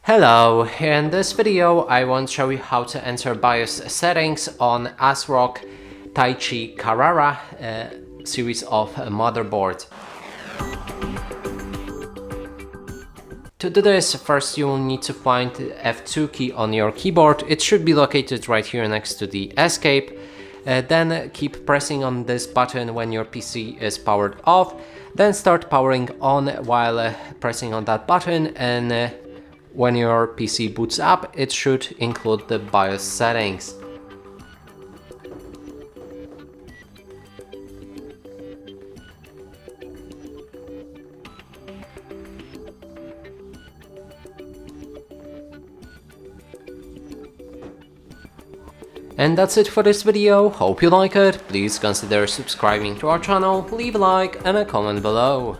Hello, in this video I want to show you how to enter BIOS settings on ASRock Taichi Carrara series of motherboard. To do this, first you will need to find the F2 key on your keyboard. It should be located right here next to the escape. Then keep pressing on this button when your PC is powered off. Then start powering on while pressing on that button, and when your PC boots up, it should include the BIOS settings. And that's it for this video. Hope you like it. Please consider subscribing to our channel, leave a like and a comment below.